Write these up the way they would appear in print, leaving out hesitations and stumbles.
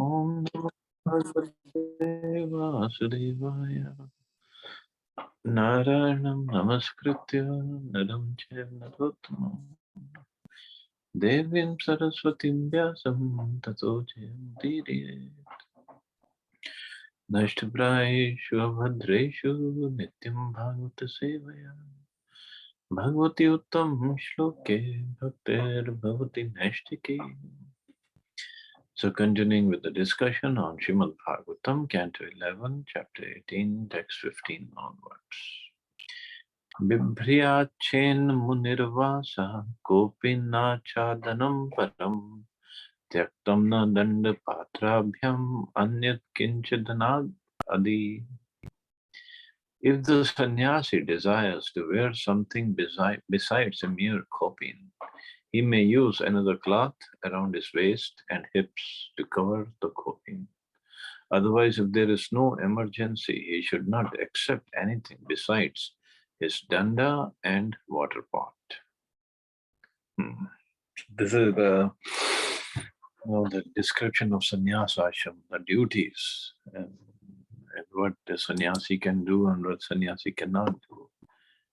Om Namo Bhagavate Vasudevaya. Narayanam Namaskritya Naram Chaiva Narottamam Devim Saraswatim Vyasam Tato Jayamudire Nashtaprayeshu Abhadreshu Nityam Bhagavata Sevaya Bhagavati Uttam Shloke Bhaktir Bhavati Nashtike. So continuing with the discussion on Srimad Bhagavatam, Canto 11, Chapter 18, Text 15 onwards. Bibhryachen munirvasa kopina chadanam param tyaktam na danda patrabhyam anyat kinchadanad adi. If the sannyasi desires to wear something besides a mere kopin, he may use another cloth around his waist and hips to cover the kopin. Otherwise, if there is no emergency, he should not accept anything besides his danda and water pot. This is the description of sannyasa ashram, the duties, and what the sannyasi can do and what sannyasi cannot do.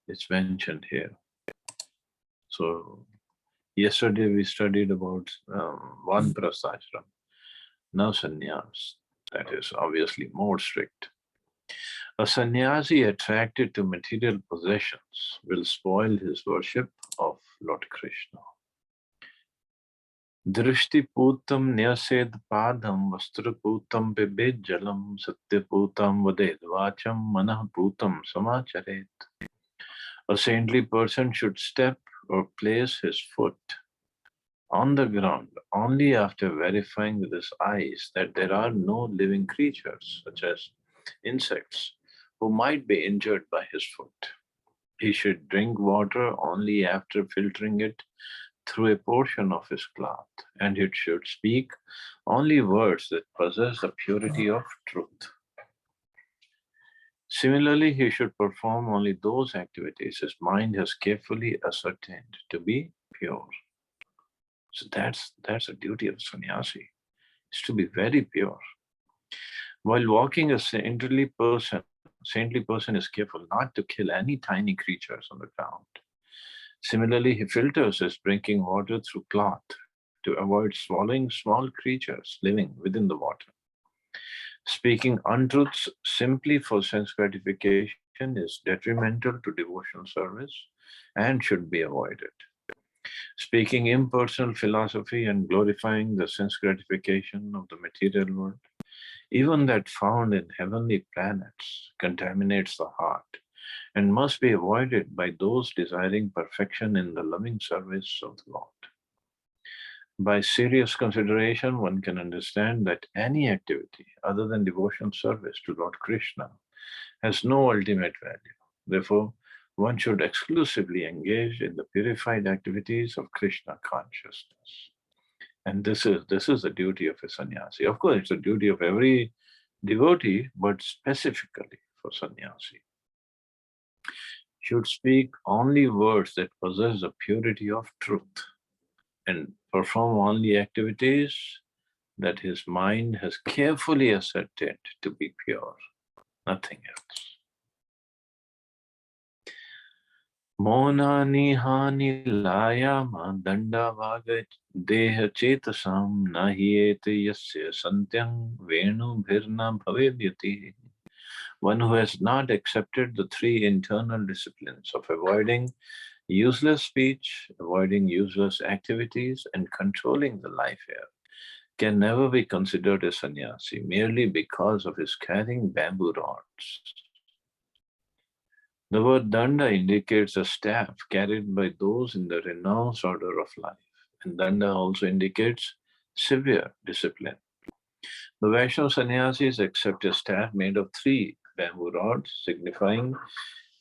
It's mentioned here. So, yesterday we studied about Vanprastha ashram. Now sannyas, that is obviously more strict. A sannyasi attracted to material possessions will spoil his worship of Lord Krishna. Drishtiputam nyased padam vastraputam bibed jalam satyaputam vaded vacham manaputam samacharet. A saintly person should step or place his foot on the ground only after verifying with his eyes that there are no living creatures, such as insects, who might be injured by his foot. He should drink water only after filtering it through a portion of his cloth, and he should speak only words that possess the purity of truth. Similarly, he should perform only those activities his mind has carefully ascertained to be pure. So that's a duty of sannyasi, is to be very pure. While walking, a saintly person is careful not to kill any tiny creatures on the ground. Similarly, he filters his drinking water through cloth to avoid swallowing small creatures living within the water. Speaking untruths simply for sense gratification is detrimental to devotional service and should be avoided. Speaking impersonal philosophy and glorifying the sense gratification of the material world, even that found in heavenly planets, contaminates the heart and must be avoided by those desiring perfection in the loving service of the Lord. By serious consideration, one can understand that any activity other than devotional service to Lord Krishna has no ultimate value. Therefore, one should exclusively engage in the purified activities of Krishna consciousness. And this is the duty of a sannyasi. Of course, it's the duty of every devotee, but specifically for sannyasi. Should speak only words that possess the purity of truth and perform only activities that his mind has carefully ascertained to be pure, nothing else. Monani hani layama dandavaga deha chetasam nahiete yasya santyam venu bhirna bhavedyati. One who has not accepted the three internal disciplines of avoiding useless speech, avoiding useless activities, and controlling the life air can never be considered a sannyasi merely because of his carrying bamboo rods. The word danda indicates a staff carried by those in the renounced order of life, and danda also indicates severe discipline. The Vaishnava sannyasis accept a staff made of three bamboo rods, signifying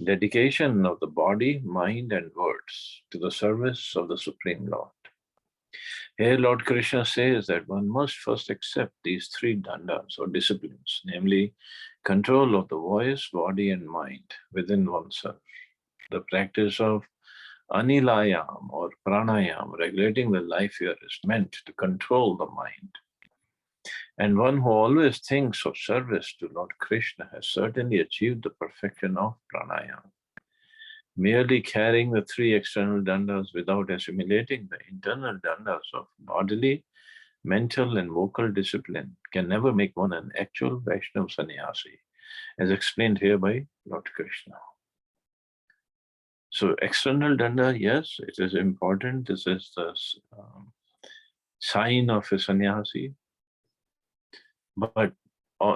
dedication of the body, mind, and words to the service of the Supreme Lord. Here, Lord Krishna says that one must first accept these three dandas or disciplines, namely control of the voice, body, and mind within oneself. The practice of anilayam or pranayam, regulating the life air, is meant to control the mind. And one who always thinks of service to Lord Krishna has certainly achieved the perfection of pranayama. Merely carrying the three external dandas without assimilating the internal dandas of bodily, mental, and vocal discipline can never make one an actual Vaishnava sannyasi, as explained here by Lord Krishna. So, external danda, yes, it is important. This is the sign of a sannyasi, but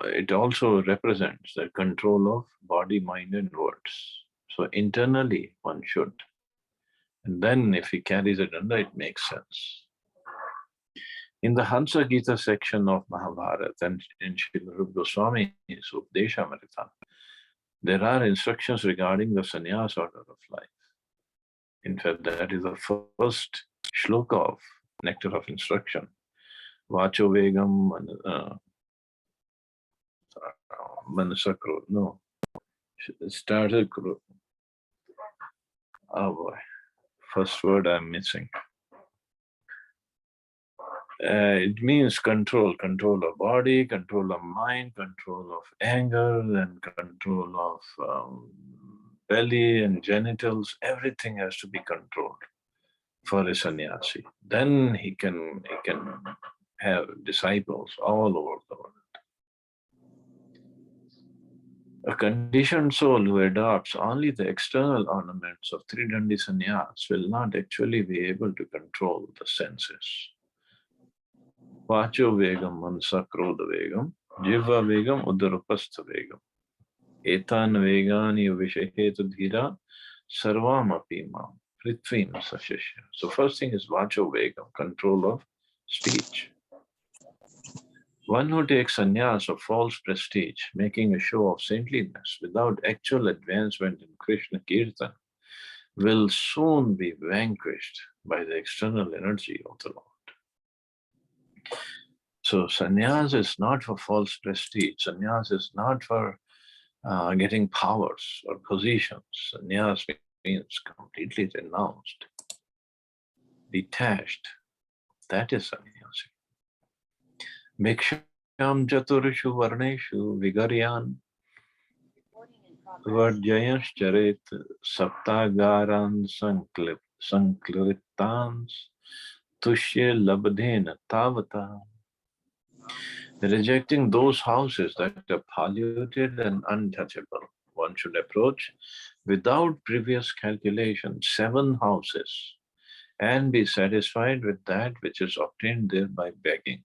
it also represents the control of body, mind, and words. So, internally, one should. And then, if he carries a danda, it makes sense. In the Hansa Gita section of Mahabharata and in Srila Rupa Goswami's Updeshamrita, there are instructions regarding the sannyas order of life. In fact, that is the first shloka of Nectar of Instruction. Vacho Vegam Manasakro. No. Started. Oh boy. First word I'm missing. It means control of body, control of mind, control of anger, and control of belly and genitals. Everything has to be controlled for a sannyasi. Then he can have disciples all over the world. A conditioned soul who adopts only the external ornaments of Tridandi sannyas will not actually be able to control the senses. Vacho Vegam Mansa Krodha Vegam, Jiva Vegam Udarupastha Vegam. Etan Vegani Vishehetu Dhira Sarvam Apimam Prithvim Sashishya. So first thing is Vacho Vegam, control of speech. One who takes sannyas of false prestige, making a show of saintliness without actual advancement in Krishna Kirtan, will soon be vanquished by the external energy of the Lord. So sannyas is not for false prestige. Sannyas is not for getting powers or positions. Sannyas means completely renounced, detached. That is sannyasi. Bhiksham Jaturishu Varneshu Vigaryan Varjayansh Charit Saptagaran Sankliptans Tushya Labdhena Tavata. Rejecting those houses that are polluted and untouchable, one should approach without previous calculation 7 houses and be satisfied with that which is obtained there by begging.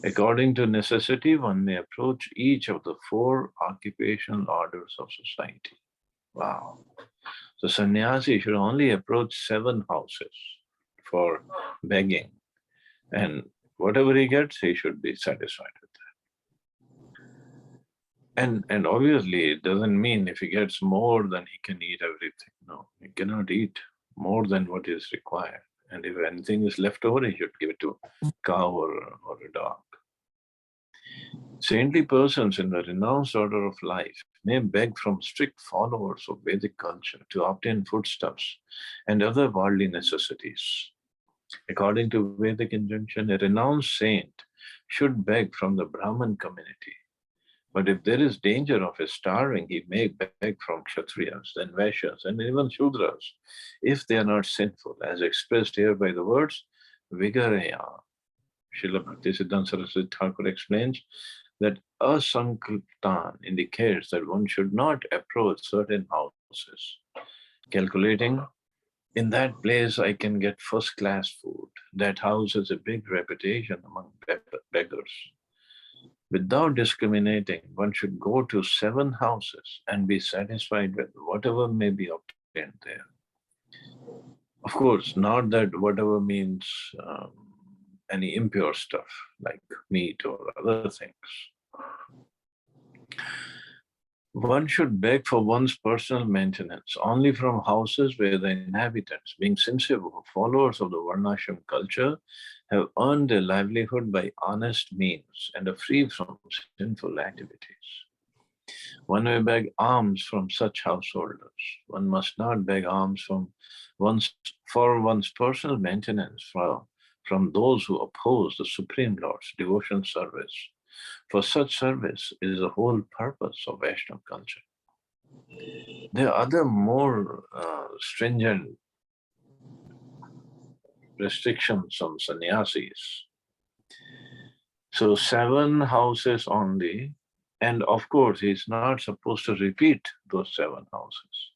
According to necessity, one may approach each of the 4 occupational orders of society. Wow. So sannyasi should only approach 7 houses for begging, and whatever he gets, he should be satisfied with that. And obviously, it doesn't mean if he gets more, then he can eat everything. No, he cannot eat more than what is required. And if anything is left over, he should give it to a cow or a dog. Saintly persons in the renounced order of life may beg from strict followers of Vedic culture to obtain foodstuffs and other worldly necessities. According to Vedic injunction, a renounced saint should beg from the Brahmin community. But if there is danger of his starving, he may beg from Kshatriyas, then Vaishyas, and even Shudras, if they are not sinful, as expressed here by the words Vigaraya. Srila Bhaktisiddhanta Saraswati Thakur explains that asankalpan indicates that one should not approach certain houses, calculating in that place I can get first class food. That house has a big reputation among beggars. Without discriminating, one should go to 7 houses and be satisfied with whatever may be obtained there. Of course, not that whatever means any impure stuff like meat or other things. One should beg for one's personal maintenance only from houses where the inhabitants, being sincere followers of the Varnashram culture, have earned their livelihood by honest means and are free from sinful activities. One may beg alms from such householders. One must not beg alms for one's personal maintenance from those who oppose the Supreme Lord's devotion service. For such service is the whole purpose of Vaishnava culture. There are other more stringent restrictions on sannyasis. So 7 houses only, and of course he's not supposed to repeat those 7 houses.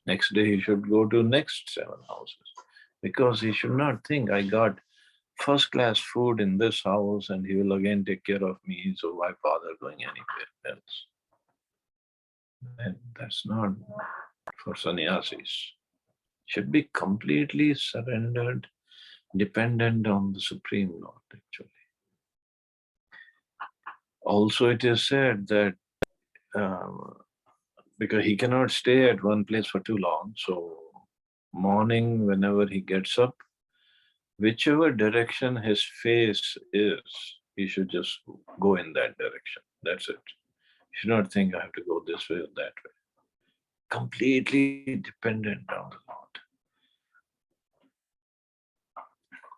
Next day he should go to next 7 houses, because he should not think, I got first class food in this house and he will again take care of me, so why bother going anywhere else? And that's not for sannyasis. Should be completely surrendered, dependent on the Supreme Lord, actually. Also, it is said that because he cannot stay at one place for too long, so morning, whenever he gets up, whichever direction his face is, he should just go in that direction. That's it. You should not think, I have to go this way or that way. Completely dependent on the Lord.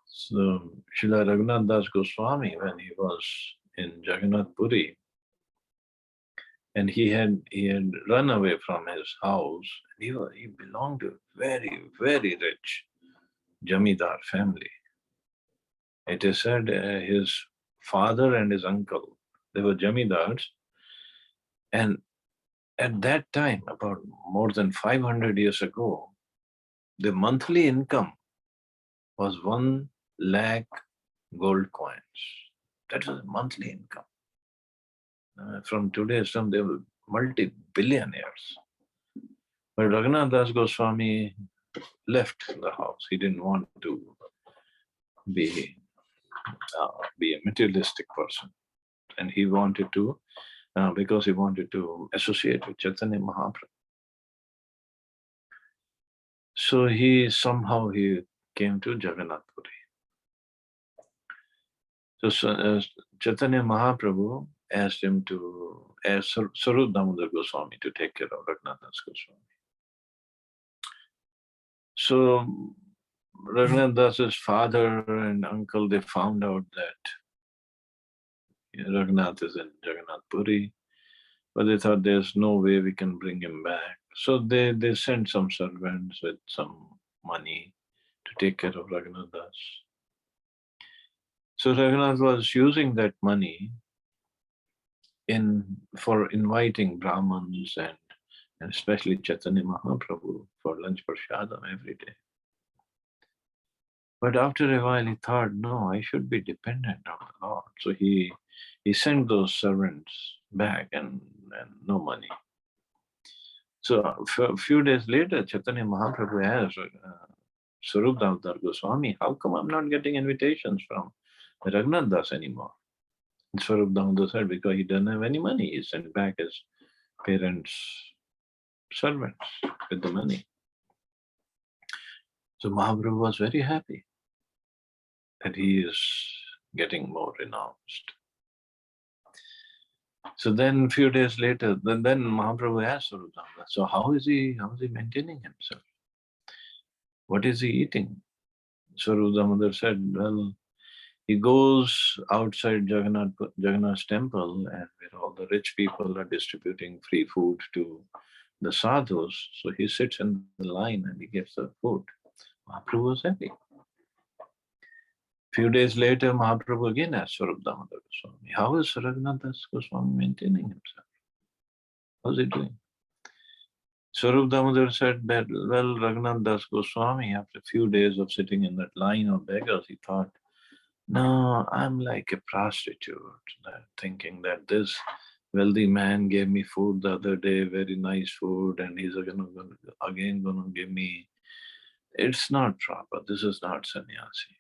So, Srila Raghunath Das Goswami, when he was in Jagannath Puri, and he had run away from his house, he belonged to a very, very rich Jamidar family. It is said his father and his uncle, they were Jamidars, and at that time, about more than 500 years ago, the monthly income was 1 lakh gold coins. That was monthly income. From today's term, they were multi-billionaires. But Raghunath Das Goswami left the house. He didn't want to be a materialistic person, and he wanted to, because he wanted to associate with Chaitanya Mahaprabhu. So he came to Jagannath Puri. So Chaitanya Mahaprabhu asked him to ask Sarup Damodar Goswami to take care of Raghunath Das Goswami. So Raghunath Das's father and uncle, they found out that Raghunath is in Jagannath Puri, but they thought there's no way we can bring him back. So they sent some servants with some money to take care of Raghunath Das. So Raghunath was using that money for inviting Brahmins and especially Chaitanya Mahaprabhu for lunch prasadam every day. But after a while he thought, no, I should be dependent on the Lord. So he sent those servants back and no money. So a few days later, Chaitanya Mahaprabhu asked Sarup Damodar Goswami, how come I'm not getting invitations from Raghunath Das anymore? And Sarup Damodar said, because he doesn't have any money. He sent back his parents' servants with the money. So Mahaprabhu was very happy that he is getting more renounced. So then a few days later, then Mahaprabhu asked Sarup Damodar, so how is he maintaining himself? What is he eating? Sarup Damodar said, well, he goes outside Jagannath's temple, and where all the rich people are distributing free food to the sadhus, so he sits in the line and he gives the food. Mahaprabhu was happy. Few days later, Mahaprabhu again asked Sarup Damodar Goswami, how is Raghunath Das Goswami maintaining himself? How's he doing? Sarup Damodar said that, well, Raghunath Das Goswami, after a few days of sitting in that line of beggars, he thought, no, I'm like a prostitute, thinking that this wealthy man gave me food the other day, very nice food, and he's again going to give me. It's not proper. This is not sannyasi.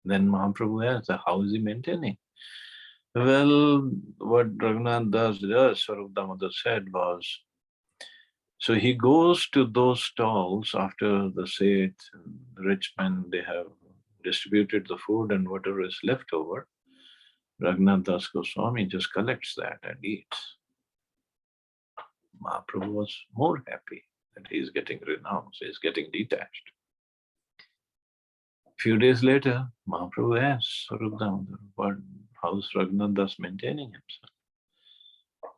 Then Mahaprabhu asked, how is he maintaining? Well, what Raghunath Das does, Sarup Damodar said, was, so he goes to those stalls after the Seth, the rich men, they have distributed the food, and whatever is left over, Raghunath Das Goswami just collects that and eats. Mahaprabhu was more happy that he is getting renounced, he is getting detached. Few days later, Mahaprabhu asked Swarup Damodar, how's Raghunath Das maintaining himself?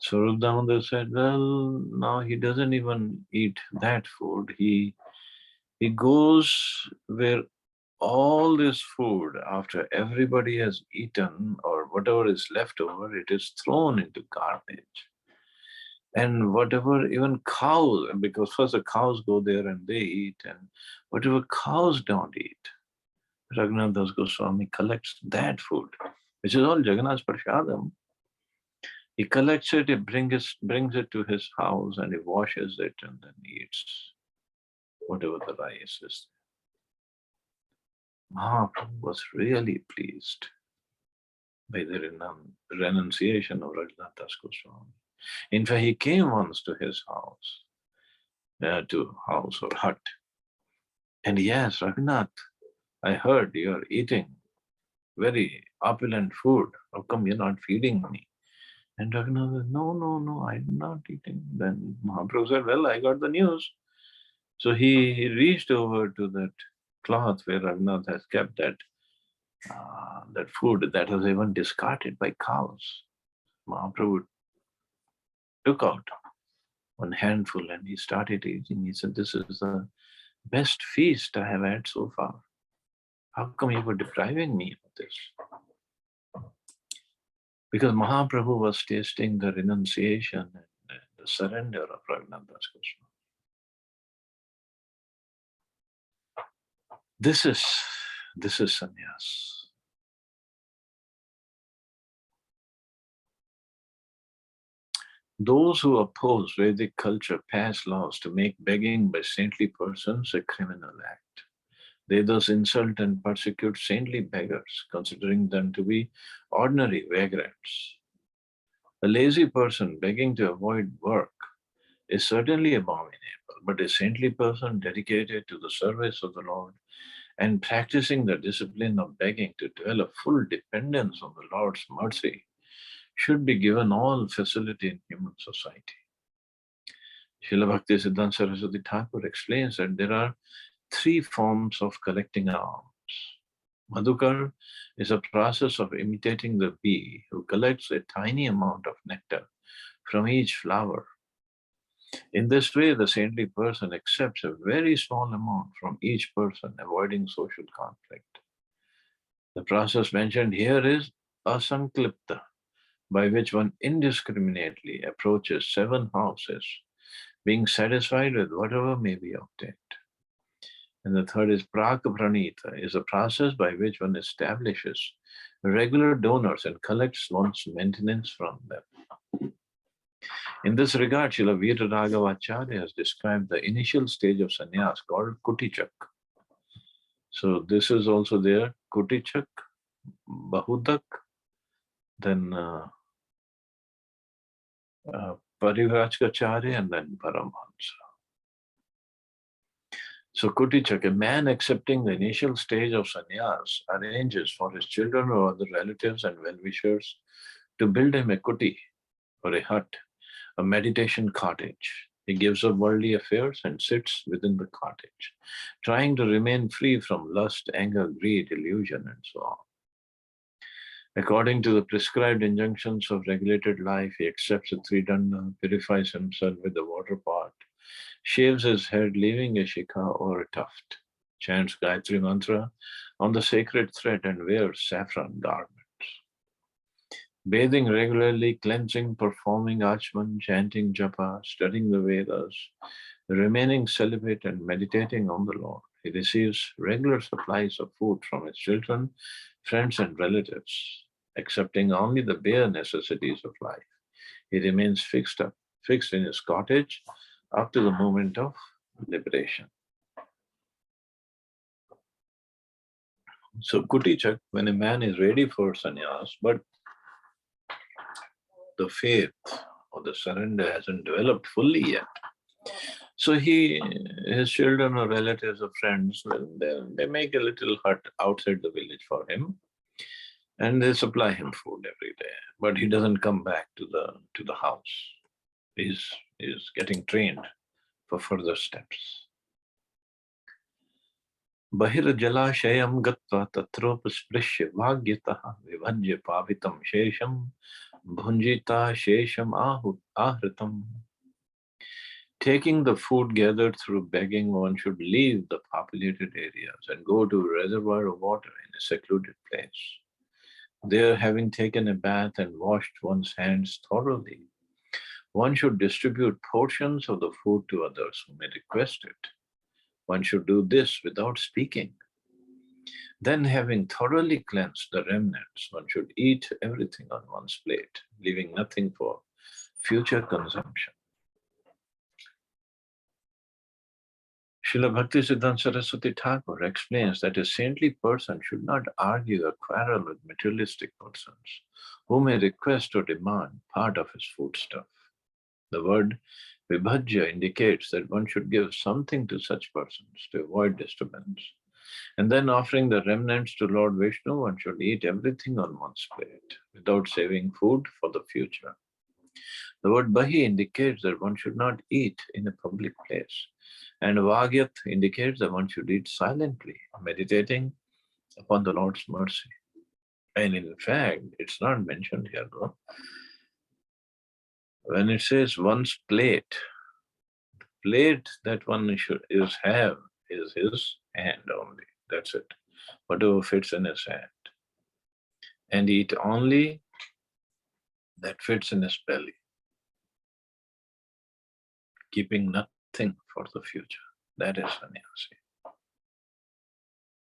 Swarup Damodar said, well, now he doesn't even eat that food. He goes where all this food, after everybody has eaten or whatever is left over, it is thrown into garbage. And whatever, even cows, because first the cows go there and they eat, and whatever cows don't eat, Raghunath Das Goswami collects that food, which is all Jagannath's Prashadam. He collects it, he brings it to his house, and he washes it and then eats whatever the rice is. Mahaprabhu was really pleased by the renunciation of Raghunath Das Goswami. In fact, he came once to his house, or hut, and he asked, Raghunath, I heard you're eating very opulent food. How come you're not feeding me? And Raghunath said, no, I'm not eating. Then Mahaprabhu said, well, I got the news. So he reached over to that cloth where Raghunath has kept that food that was even discarded by cows. Mahaprabhu took out one handful and he started eating. He said, this is the best feast I have had so far. How come you were depriving me of this? Because Mahaprabhu was tasting the renunciation and the surrender of Raghunath Das Goswami. This is sannyas. Those who oppose Vedic culture pass laws to make begging by saintly persons a criminal act. They thus insult and persecute saintly beggars, considering them to be ordinary vagrants. A lazy person begging to avoid work is certainly abominable, but a saintly person dedicated to the service of the Lord and practicing the discipline of begging to develop full dependence on the Lord's mercy should be given all facility in human society. Srila Bhakti Siddhanta Saraswati Thakur explains that there are three forms of collecting alms. Madhukar is a process of imitating the bee who collects a tiny amount of nectar from each flower. In this way, the saintly person accepts a very small amount from each person, avoiding social conflict. The process mentioned here is asanklipta, by which one indiscriminately approaches 7 houses, being satisfied with whatever may be obtained. And the third is prakapranita, is a process by which one establishes regular donors and collects one's maintenance from them. In this regard, Srila Veera Raghavacharya has described the initial stage of sannyas called Kutichak. So this is also there, Kutichak, Bahudak, then Parivrajkacharya, and then Paramhansa. So Kutichak, a man accepting the initial stage of sannyas, arranges for his children or other relatives and well-wishers to build him a kuti, or a hut, a meditation cottage. He gives up worldly affairs and sits within the cottage, trying to remain free from lust, anger, greed, illusion, and so on. According to the prescribed injunctions of regulated life, he accepts a 3 danda, purifies himself with the water pot, shaves his head, leaving a shikha or a tuft, chants Gayatri Mantra on the sacred thread, and wears saffron garments. Bathing regularly, cleansing, performing achman, chanting japa, studying the Vedas, remaining celibate and meditating on the Lord. He receives regular supplies of food from his children, friends and relatives, accepting only the bare necessities of life. He remains fixed in his cottage up to the moment of liberation. So Kutichak, when a man is ready for sannyas, but the faith or the surrender hasn't developed fully yet. So his children or relatives or friends, well, they make a little hut outside the village for him, and they supply him food every day. But he doesn't come back to the house. He's getting trained for further steps. Bahirjalashayam gatva tatropasprisya vagyataha vibhajya pavitam shesham bhunjita shesham ahritam. Taking the food gathered through begging, one should leave the populated areas and go to a reservoir of water in a secluded place. There, having taken a bath and washed one's hands thoroughly, one should distribute portions of the food to others who may request it. One should do this without speaking. Then, having thoroughly cleansed the remnants, one should eat everything on one's plate, leaving nothing for future consumption. Srila Bhaktisiddhanta Saraswati Thakur explains that a saintly person should not argue or quarrel with materialistic persons who may request or demand part of his foodstuff. The word vibhajya indicates that one should give something to such persons to avoid disturbance. And then offering the remnants to Lord Vishnu, one should eat everything on one's plate without saving food for the future. The word bahi indicates that one should not eat in a public place. And Vagyat indicates that one should eat silently, meditating upon the Lord's mercy. And in fact, it's not mentioned here though. When it says one's plate, the plate that one should have is his hand only. That's it. Whatever fits in his hand. And eat only that fits in his belly, keeping nothing for the future. That is sannyasi.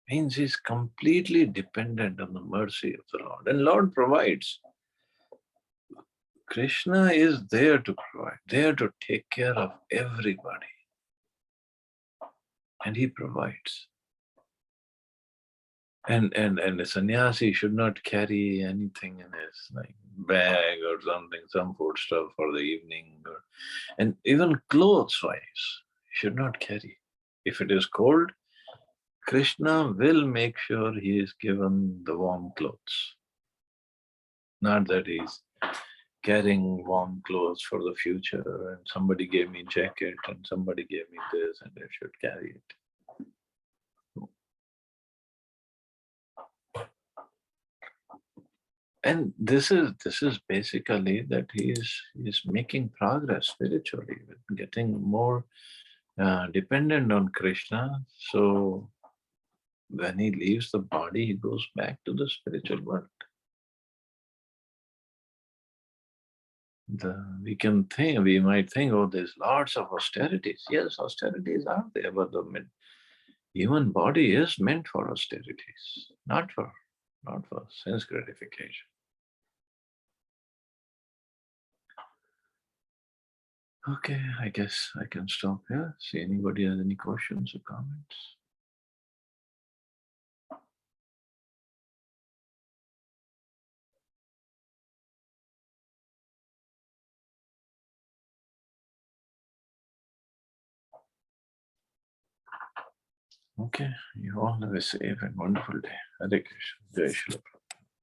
Means he's completely dependent on the mercy of the Lord. And Lord provides. Krishna is there to provide, there to take care of everybody. And he provides. And a sannyasi should not carry anything in his bag or something, some food stuff for the evening. And even clothes-wise, he should not carry. If it is cold, Krishna will make sure he is given the warm clothes. Not that he's carrying warm clothes for the future and somebody gave me jacket and somebody gave me this and I should carry it. And this is basically that he is making progress spiritually, getting more dependent on Krishna. So when he leaves the body, he goes back to the spiritual world. We might think, oh, there's lots of austerities. Yes, austerities are there, but the human body is meant for austerities, not for sense gratification. Okay, I guess I can stop here. See anybody has any questions or comments? Okay, you all have a safe and wonderful day. Hare Krishna. Jai Shri Prabhupada.